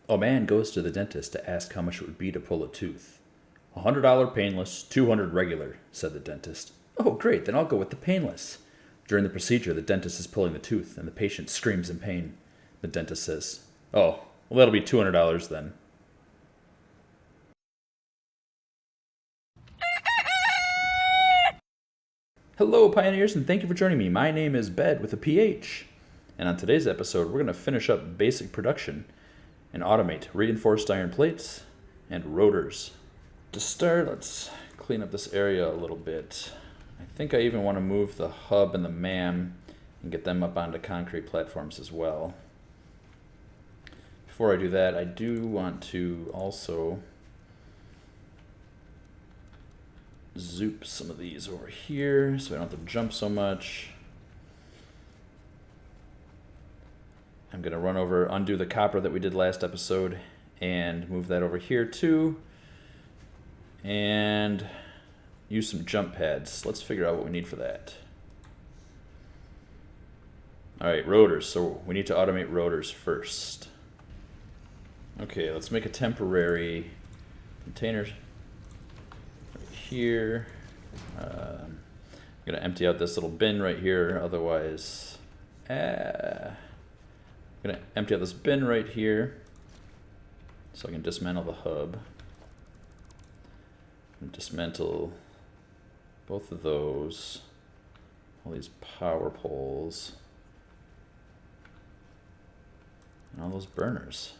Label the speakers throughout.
Speaker 1: A man goes to the dentist to ask how much it would be to pull a tooth. $100 painless, 200 regular, said the dentist. Oh, great, then I'll go with the painless. During the procedure, the dentist is pulling the tooth, and the patient screams in pain. The dentist says, Oh, well, that'll be $200 then. Hello, pioneers, and thank you for joining me. My name is Bed with a PH. And on today's episode, we're going to finish up basic production and automate reinforced iron plates and rotors. To start, let's clean up this area a little bit. I think I even want to move the hub and the MAM and get them up onto concrete platforms as well. Before I do that, I do want to also zoop some of these over here so I don't have to jump so much. I'm going to run over, undo the copper that we did last episode and move that over here too. And use some jump pads. Let's figure out what we need for that. Alright, rotors. So we need to automate rotors first. Okay, let's make a temporary container right here. I'm going to empty out this little bin right here, otherwise... I'm going to empty out this bin right here so I can dismantle the hub. And dismantle both of those, all these power poles, and all those burners.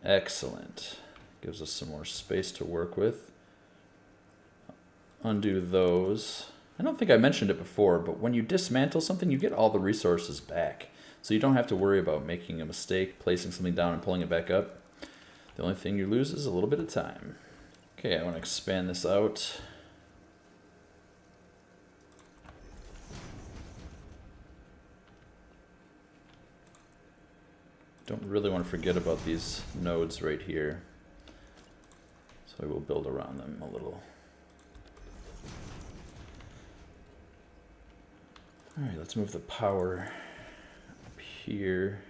Speaker 1: Excellent. Gives us some more space to work with. Undo those. I don't think I mentioned it before, but when you dismantle something, you get all the resources back. So you don't have to worry about making a mistake, placing something down and pulling it back up. The only thing you lose is a little bit of time. Okay, I want to expand this out. Don't really want to forget about these nodes right here. So I will build around them a little. Alright, let's move the power up here.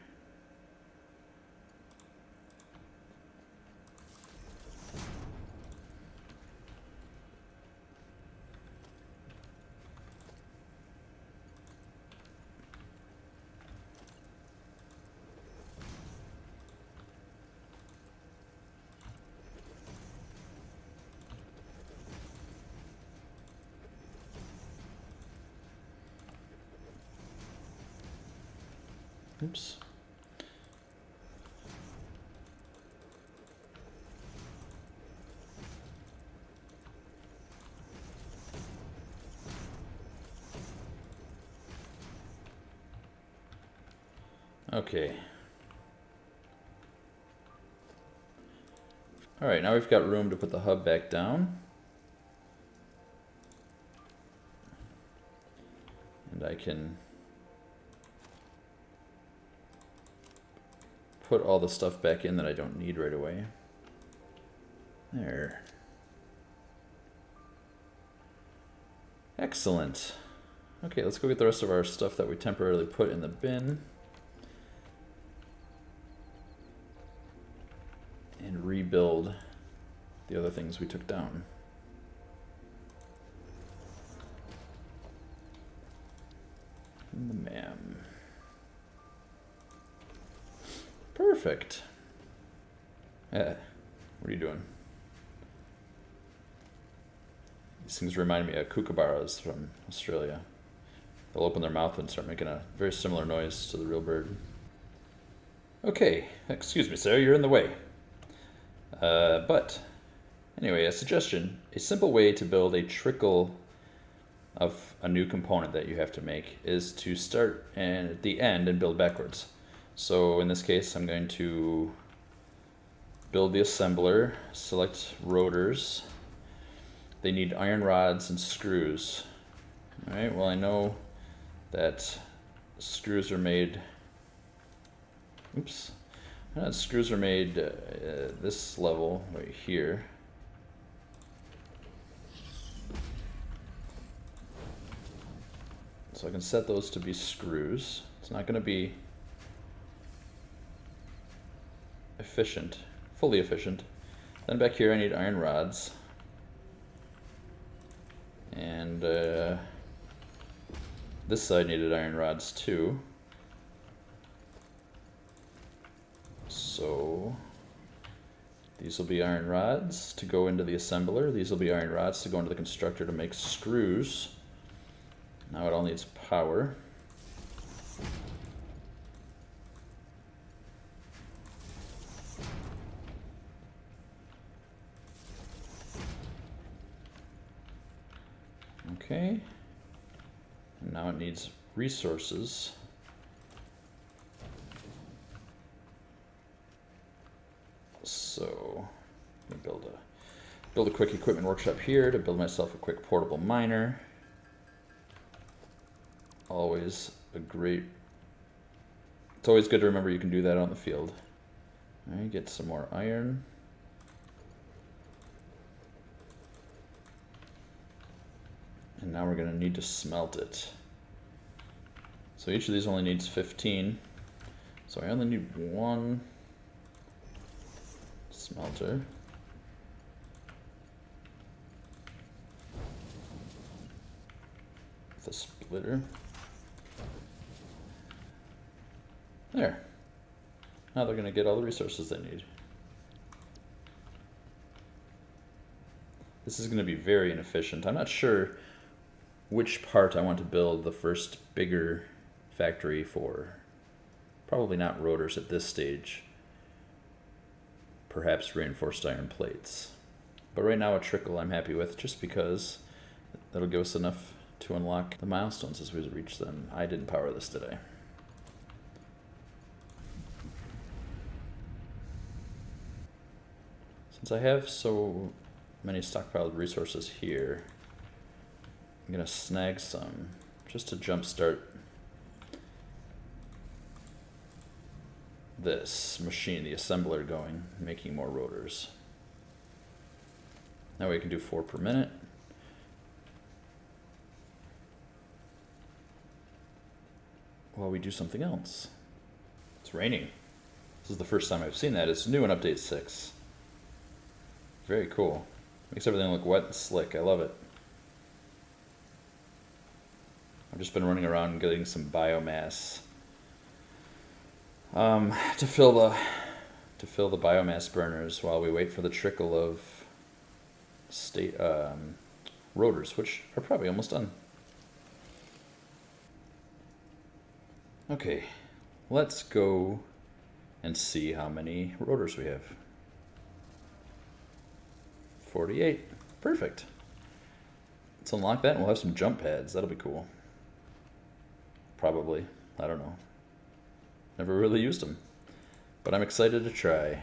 Speaker 1: Oops. Okay. All right, now we've got room to put the hub back down. And I can put all the stuff back in that I don't need right away. There. Excellent. Okay, let's go get the rest of our stuff that we temporarily put in the bin. And rebuild the other things we took down. And the MAM. Perfect. Yeah, what are you doing? These things remind me of kookaburras from Australia. They'll open their mouth and start making a very similar noise to the real bird. Okay, excuse me, sir, you're in the way. But anyway, a suggestion, a simple way to build a trickle of a new component that you have to make is to start at the end and build backwards. So in this case, I'm going to build the assembler, select rotors. They need iron rods and screws. All right, well, I know that screws are made, screws are made this level right here. So I can set those to be screws. It's not going to be efficient, fully efficient. Then back here I need iron rods. And this side needed iron rods too. So these will be iron rods to go into the assembler. These will be iron rods to go into the constructor to make screws. Now it all needs power. Okay. And now it needs resources. So I'm gonna build a quick equipment workshop here to build myself a quick portable miner. Always a great. It's always good to remember you can do that on the field. All right, get some more iron. And now we're gonna need to smelt it. So each of these only needs 15. So I only need one smelter. With a splitter. There. Now they're going to get all the resources they need. This is going to be very inefficient. I'm not sure which part I want to build the first bigger factory for. Probably not rotors at this stage. Perhaps reinforced iron plates. But right now a trickle I'm happy with, just because that'll give us enough to unlock the milestones as we reach them. I didn't power this today. Since I have so many stockpiled resources here, I'm gonna snag some just to jumpstart this machine, the assembler, going, making more rotors. That way we can do 4 per minute. While we do something else. It's raining. This is the first time I've seen that. It's new in update 6. Very cool. Makes everything look wet and slick. I love it. I've just been running around getting some biomass to fill the biomass burners while we wait for the trickle of rotors, which are probably almost done. Okay, let's go and see how many rotors we have. 48. Perfect. Let's unlock that and we'll have some jump pads. That'll be cool. Probably. I don't know. Never really used them. But I'm excited to try.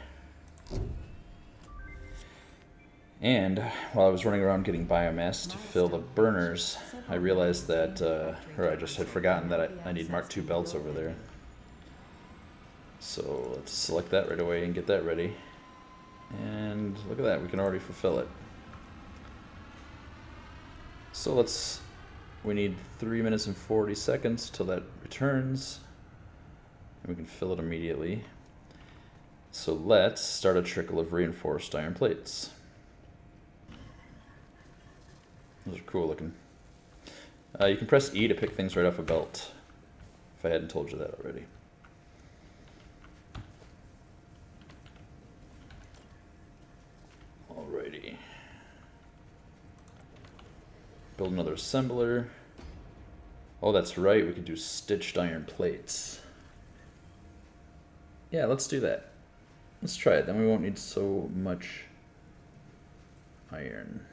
Speaker 1: And while I was running around getting biomass to fill the burners, I realized that, or I just had forgotten that I need Mark II belts over there. So let's select that right away and get that ready. And look at that, we can already fulfill it. So we need 3 minutes and 40 seconds till that returns. And we can fill it immediately. So let's start a trickle of reinforced iron plates. Those are cool looking. You can press E to pick things right off a belt, if I hadn't told you that already. Alrighty. Build another assembler. Oh, that's right, we could do stitched iron plates. Yeah, let's do that. Let's try it, then we won't need so much iron.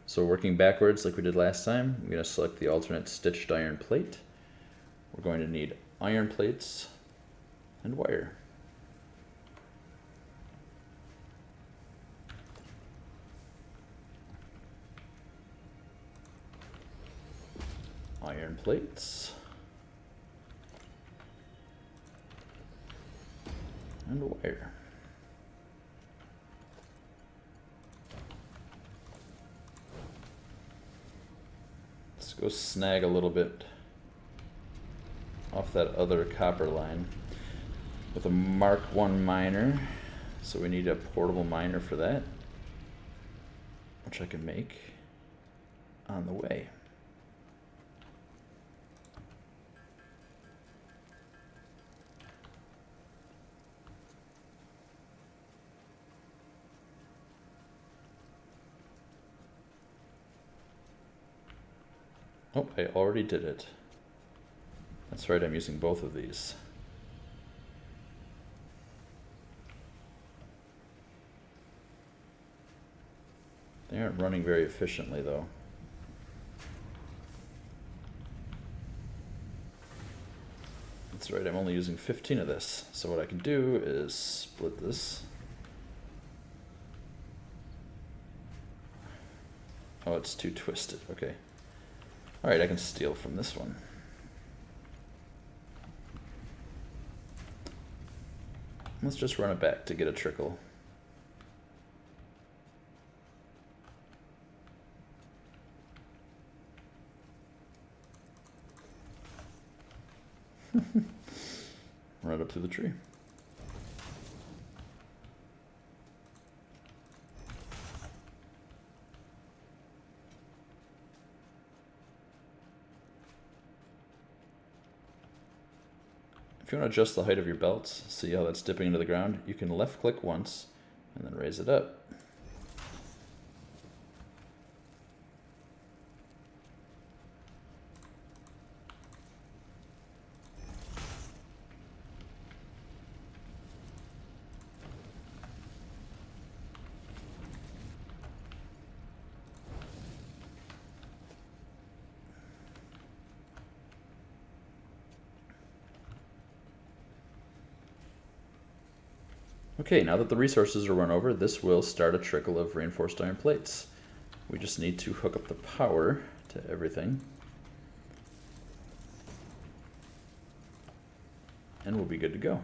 Speaker 1: So working backwards like we did last time, I'm going to select the alternate stitched iron plate. We're going to need iron plates and wire. Iron plates and wire. Let's go snag a little bit off that other copper line. with a Mark 1 miner. So we need a portable miner for that, which I can make on the way. Oh, I already did it. That's right, I'm using both of these. They aren't running very efficiently though. That's right, I'm only using 15 of this. So what I can do is split this. Oh, it's too twisted, okay. Alright, I can steal from this one. Let's just run it back to get a trickle. Right up to the tree. If you want to adjust the height of your belts, see how that's dipping into the ground, you can left click once and then raise it up. Okay, now that the resources are run over, this will start a trickle of reinforced iron plates. We just need to hook up the power to everything. And we'll be good to go.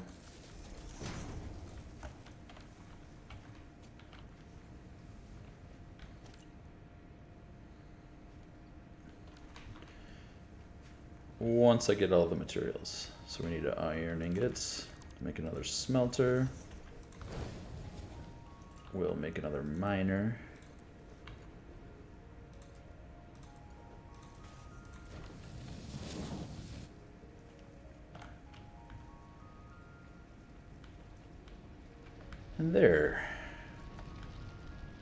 Speaker 1: Once I get all the materials. So we need iron ingots, make another smelter. We'll make another miner. And there.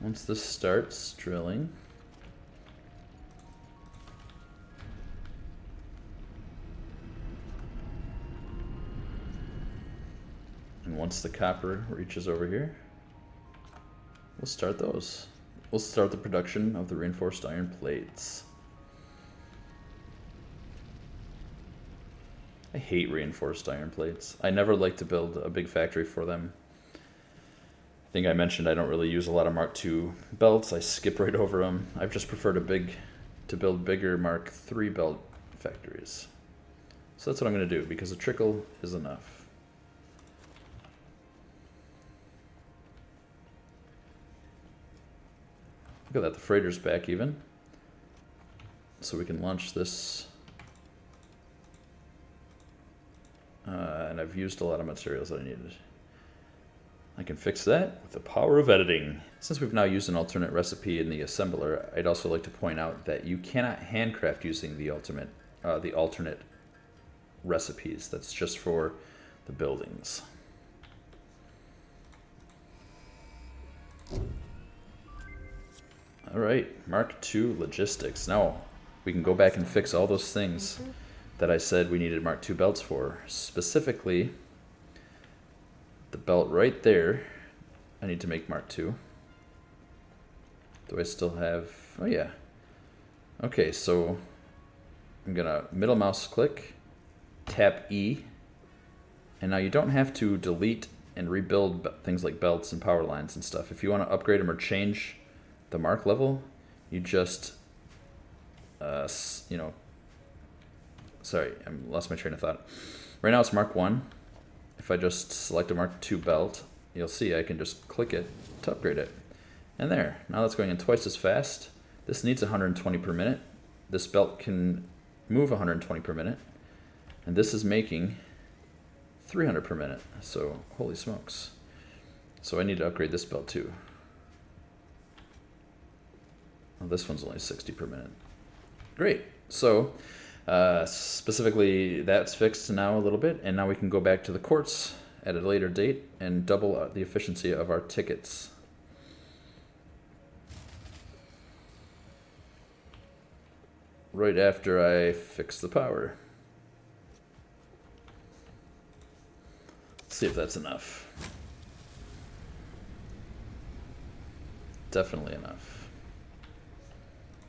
Speaker 1: Once this starts drilling, and once the copper reaches over here, we'll start those. We'll start the production of the reinforced iron plates. I hate reinforced iron plates. I never like to build a big factory for them. I think I mentioned I don't really use a lot of Mark II belts. I skip right over them. I've just preferred to build bigger Mark III belt factories. So that's what I'm going to do, because a trickle is enough. Look at that, the freighter's back even. So we can launch this. And I've used a lot of materials that I needed. I can fix that with the power of editing. Since we've now used an alternate recipe in the assembler, I'd also like to point out that you cannot handcraft using the alternate recipes. That's just for the buildings. All right, Mark II logistics. Now we can go back and fix all those things that I said we needed Mark II belts for. Specifically, the belt right there, I need to make Mark II. Do I still have, oh yeah. Okay, so I'm gonna middle mouse click, tap E, and now you don't have to delete and rebuild things like belts and power lines and stuff. If you want to upgrade them or change the mark level, you just, sorry, I lost my train of thought. Right now it's Mark 1. If I just select a Mark II belt, you'll see I can just click it to upgrade it. And there, now that's going in twice as fast. This needs 120 per minute. This belt can move 120 per minute. And this is making 300 per minute. So holy smokes. So I need to upgrade this belt too. Well, this one's only 60 per minute. Great. So specifically that's fixed now a little bit, and now we can go back to the quartz at a later date and double the efficiency of our tickets. Right after I fix the power. Let's see if that's enough. Definitely enough.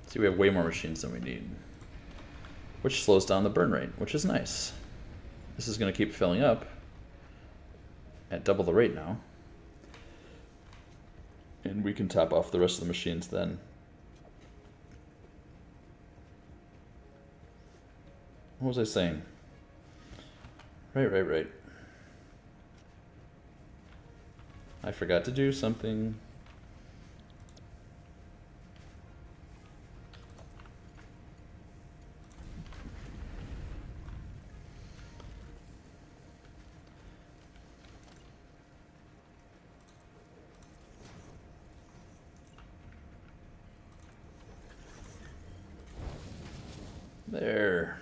Speaker 1: See, we have way more machines than we need, which slows down the burn rate, which is nice. This is going to keep filling up at double the rate now, and we can top off the rest of the machines then. What was I saying? Right. I forgot to do something. There.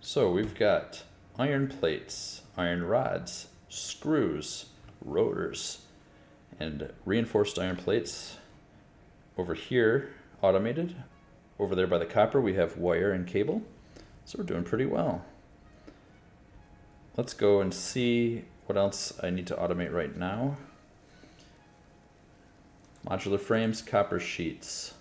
Speaker 1: So we've got iron plates, iron rods, screws, rotors, and reinforced iron plates. Over here, automated. Over there by the copper, we have wire and cable. So we're doing pretty well. Let's go and see what else I need to automate right now. Modular frames, copper sheets.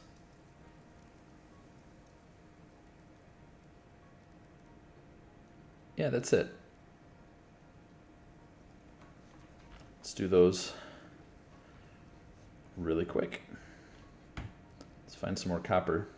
Speaker 1: Yeah, that's it. Let's do those really quick. Let's find some more copper.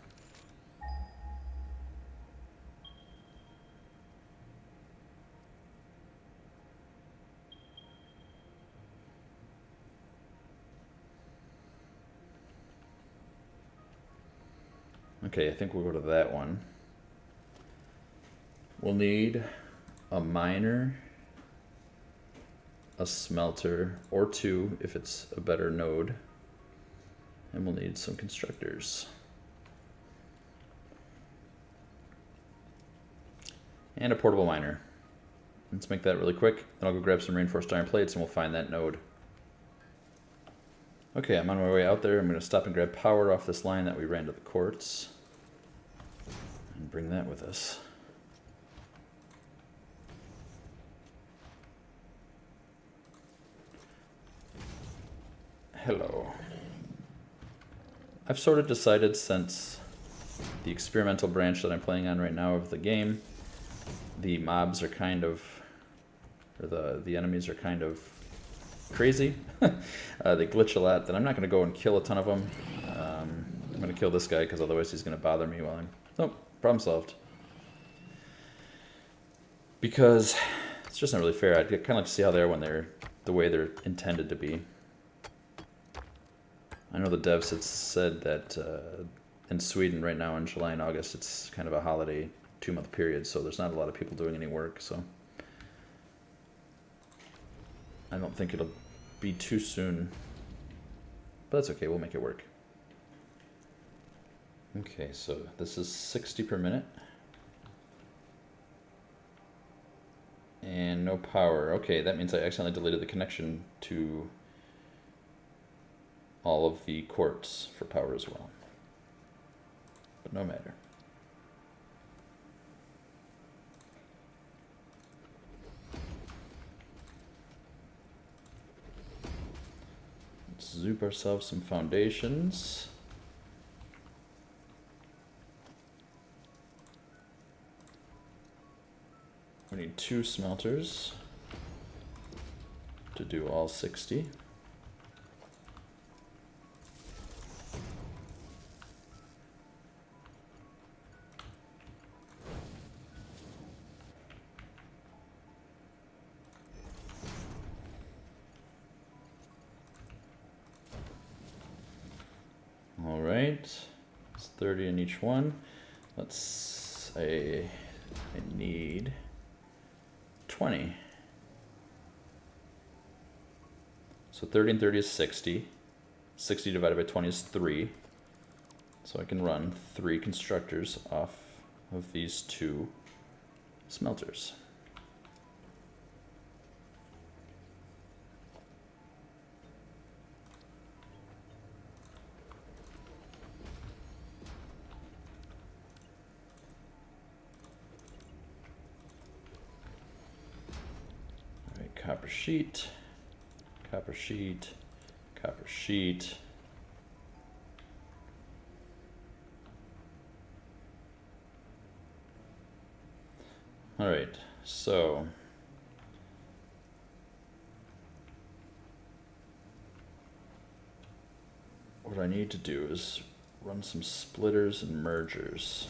Speaker 1: Okay, I think we'll go to that one. We'll need a miner, a smelter, or two if it's a better node, and we'll need some constructors. And a portable miner. Let's make that really quick, then I'll go grab some reinforced iron plates and we'll find that node. Okay, I'm on my way out there. I'm going to stop and grab power off this line that we ran to the quartz and bring that with us. Hello. I've sort of decided, since the experimental branch that I'm playing on right now of the game, the mobs are kind of, or the enemies are kind of crazy. They glitch a lot, then I'm not going to go and kill a ton of them. I'm going to kill this guy because otherwise he's going to bother me while I'm... Nope, problem solved. Because it's just not really fair. I'd kind of like to see how they are when they're the way they're intended to be. I know the devs had said that in Sweden right now in July and August it's kind of a holiday 2-month period, so there's not a lot of people doing any work, so I don't think it'll be too soon, but that's okay, we'll make it work. Okay, so this is 60 per minute and no power. Okay, that means I accidentally deleted the connection to all of the quartz for power as well, but no matter. Let's zoop ourselves some foundations. We need 2 smelters to do all 60. All right, it's 30 in each one. Let's I need 20. So 30 and 30 is 60. 60 divided by 20 is 3. So I can run 3 constructors off of these 2 smelters. All right, copper sheet, copper sheet, copper sheet. All right, so what I need to do is run some splitters and mergers.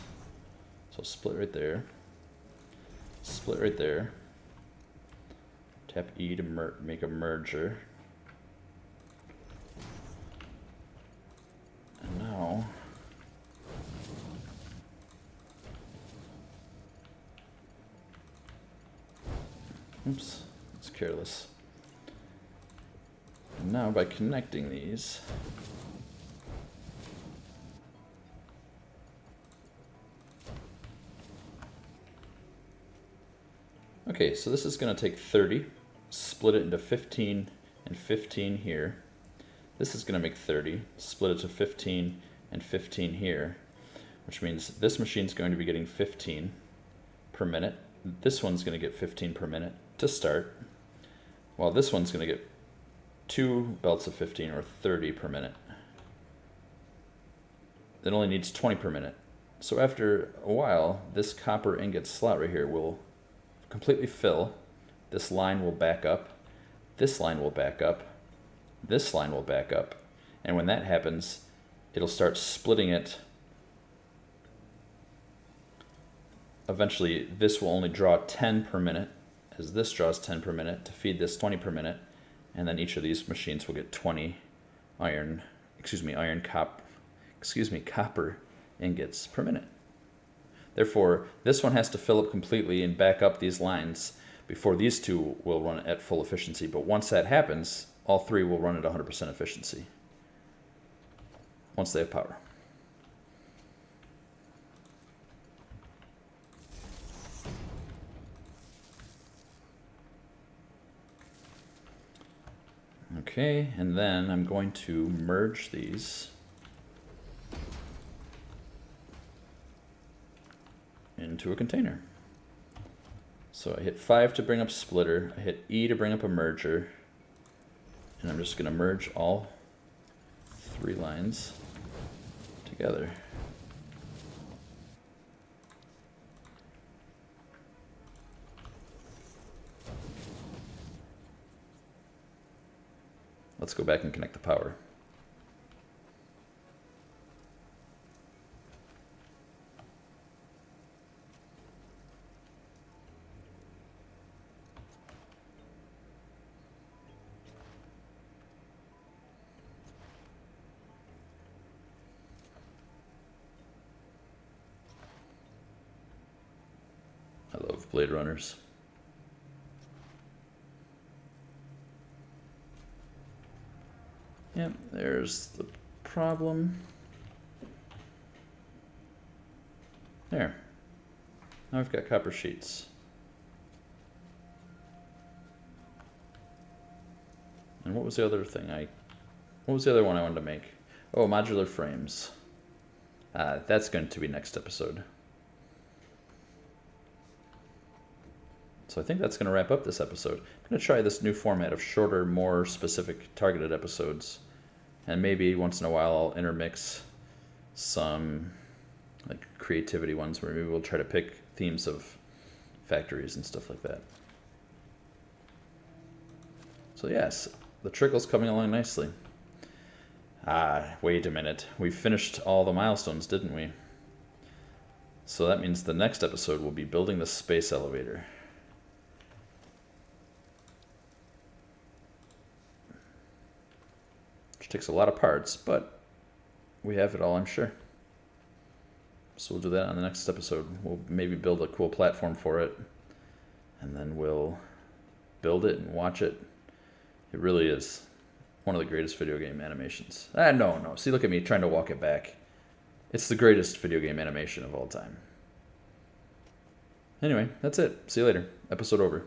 Speaker 1: So split right there, split right there, tap E to make a merger. And now oops, it's careless. And now by connecting these, okay, so this is going to take 30, split it into 15 and 15 here. This is going to make 30, split it to 15 and 15 here, which means this machine's going to be getting 15 per minute. This one's going to get 15 per minute to start, while this one's going to get 2 belts of 15 or 30 per minute. It only needs 20 per minute. So after a while, this copper ingot slot right here will completely fill. This line will back up, this line will back up, this line will back up, and when that happens, it'll start splitting it. Eventually, this will only draw 10 per minute, as this draws 10 per minute to feed this 20 per minute, and then each of these machines will get 20 copper ingots per minute. Therefore, this one has to fill up completely and back up these lines before these 2 will run at full efficiency. But once that happens, all 3 will run at 100% efficiency once they have power. Okay, and then I'm going to merge these into a container. So I hit 5 to bring up splitter, I hit E to bring up a merger, and I'm just going to merge all 3 lines together. Let's go back and connect the power. I love Blade Runners. Yep, there's the problem. There. Now I've got copper sheets. And what was the other thing what was the other one I wanted to make? Oh, modular frames. That's going to be next episode. So I think that's going to wrap up this episode. I'm going to try this new format of shorter, more specific targeted episodes. And maybe once in a while I'll intermix some like creativity ones where maybe we'll try to pick themes of factories and stuff like that. So yes, the trickle's coming along nicely. Wait a minute. We finished all the milestones, didn't we? So that means the next episode will be building the space elevator. Which takes a lot of parts, but we have it all, I'm sure. So we'll do that on the next episode. We'll maybe build a cool platform for it, and then we'll build it and watch it. It really is one of the greatest video game animations. No. See, look at me trying to walk it back. It's the greatest video game animation of all time. Anyway, that's it. See you later. Episode over.